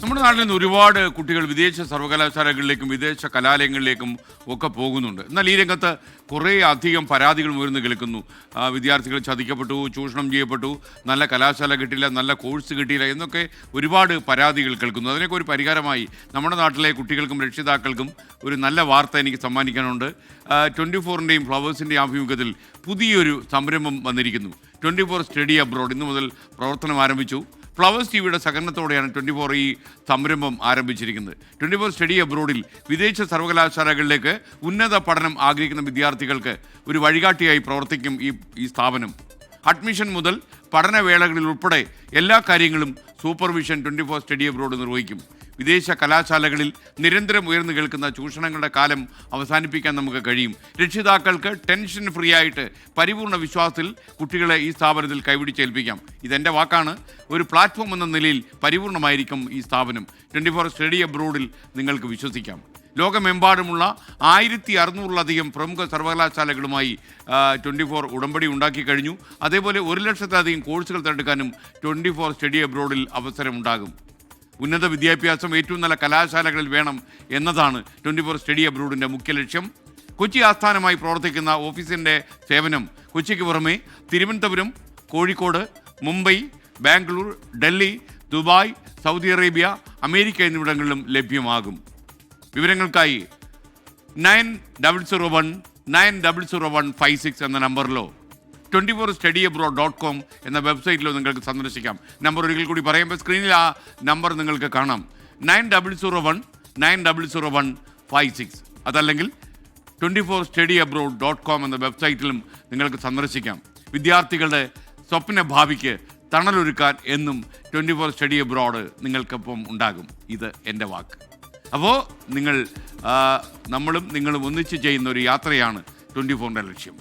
നമ്മുടെ നാട്ടിൽ നിന്ന് ഒരുപാട് കുട്ടികൾ വിദേശ സർവകലാശാലകളിലേക്കും വിദേശ കലാലയങ്ങളിലേക്കും ഒക്കെ പോകുന്നുണ്ട്. എന്നാൽ ഈ രംഗത്ത് കുറേ അധികം പരാതികൾ ഉയർന്നു കേൾക്കുന്നു. വിദ്യാർത്ഥികൾ ചതിക്കപ്പെട്ടു, ചൂഷണം ചെയ്യപ്പെട്ടു, നല്ല കലാശാല കിട്ടില്ല, നല്ല കോഴ്സ് കിട്ടിയില്ല എന്നൊക്കെ ഒരുപാട് പരാതികൾ കേൾക്കുന്നു. അതിനൊക്കെ ഒരു പരിഹാരമായി നമ്മുടെ നാട്ടിലെ കുട്ടികൾക്കും രക്ഷിതാക്കൾക്കും ഒരു നല്ല വാർത്ത എനിക്ക് സമ്മാനിക്കാനുണ്ട്. 24-ൻ്റെയും ഫ്ലവേഴ്സിൻ്റെയും ആഭിമുഖ്യത്തിൽ പുതിയൊരു സംരംഭം വന്നിരിക്കുന്നു. 24 സ്റ്റഡി അബ്രോഡ് ഇന്നു മുതൽ പ്രവർത്തനം ആരംഭിച്ചു. ഫ്ലവേഴ്സ് ടിവിയുടെ സഹകരണത്തോടെയാണ് 24 ഈ സംരംഭം ആരംഭിച്ചിരിക്കുന്നത്. 24 സ്റ്റഡി അബ്രോഡിൽ വിദേശ സർവകലാശാലകളിലേക്ക് ഉന്നത പഠനം ആഗ്രഹിക്കുന്ന വിദ്യാർത്ഥികൾക്ക് ഒരു വഴികാട്ടിയായി പ്രവർത്തിക്കും ഈ സ്ഥാപനം. അഡ്മിഷൻ മുതൽ പഠനവേളകളിൽ ഉൾപ്പെടെ എല്ലാ കാര്യങ്ങളും സൂപ്പർവിഷൻ 24 സ്റ്റഡി അബ്രോഡ് നിർവഹിക്കും. വിദേശ കലാശാലകളിൽ നിരന്തരം ഉയർന്നു കേൾക്കുന്ന ചൂഷണങ്ങളുടെ കാലം അവസാനിപ്പിക്കാൻ നമുക്ക് കഴിയും. രക്ഷിതാക്കൾക്ക് ടെൻഷൻ ഫ്രീ ആയിട്ട് പരിപൂർണ വിശ്വാസത്തിൽ കുട്ടികളെ ഈ സ്ഥാപനത്തിൽ കൈപിടിച്ചേൽപ്പിക്കാം. ഇതെൻ്റെ വാക്കാണ്. ഒരു പ്ലാറ്റ്ഫോം എന്ന നിലയിൽ പരിപൂർണമായിരിക്കും ഈ സ്ഥാപനം. 24 സ്റ്റഡി അബ്രോഡിൽ നിങ്ങൾക്ക് വിശ്വസിക്കാം. ലോകമെമ്പാടുമുള്ള 1600-ലധികം പ്രമുഖ സർവകലാശാലകളുമായി 24 ഉടമ്പടി ഉണ്ടാക്കി കഴിഞ്ഞു. അതേപോലെ 1 ലക്ഷത്തിലധികം കോഴ്സുകൾ തിരഞ്ഞെടുക്കാനും 24 സ്റ്റഡി അബ്രോഡിൽ അവസരമുണ്ടാകും. ഉന്നത വിദ്യാഭ്യാസം ഏറ്റവും നല്ല കലാശാലകളിൽ വേണം എന്നതാണ് 24 സ്റ്റഡി അബ്രോഡിൻ്റെ മുഖ്യ ലക്ഷ്യം. കൊച്ചി ആസ്ഥാനമായി പ്രവർത്തിക്കുന്ന ഓഫീസിൻ്റെ സേവനം കൊച്ചിക്ക് പുറമെ Thiruvananthapuram, Kozhikode, Mumbai, Bangalore, Delhi, Dubai, Saudi Arabia, America എന്നിവിടങ്ങളിലും ലഭ്യമാകും. വിവരങ്ങൾക്കായി 9001900156 എന്ന നമ്പറിലോ 24studyabroad.com എന്ന വെബ്സൈറ്റിലോ നിങ്ങൾക്ക് സന്ദർശിക്കാം. നമ്പർ ഒരിക്കൽ കൂടി പറയുമ്പോൾ സ്ക്രീനിൽ ആ നമ്പർ നിങ്ങൾക്ക് കാണാം. 9001900156. അതല്ലെങ്കിൽ 24studyabroad.com എന്ന വെബ്സൈറ്റിലും നിങ്ങൾക്ക് സന്ദർശിക്കാം. വിദ്യാർത്ഥികളുടെ സ്വപ്ന ഭാവിക്ക് തണലൊരുക്കാൻ എന്നും 24 സ്റ്റഡി അബ്രോഡ് നിങ്ങൾക്കൊപ്പം ഉണ്ടാകും. ഇത് എൻ്റെ വാക്ക്. അപ്പോൾ നമ്മളും നിങ്ങളും ഒന്നിച്ച് ചെയ്യുന്ന ഒരു യാത്രയാണ് 24ൻ്റെ ലക്ഷ്യം.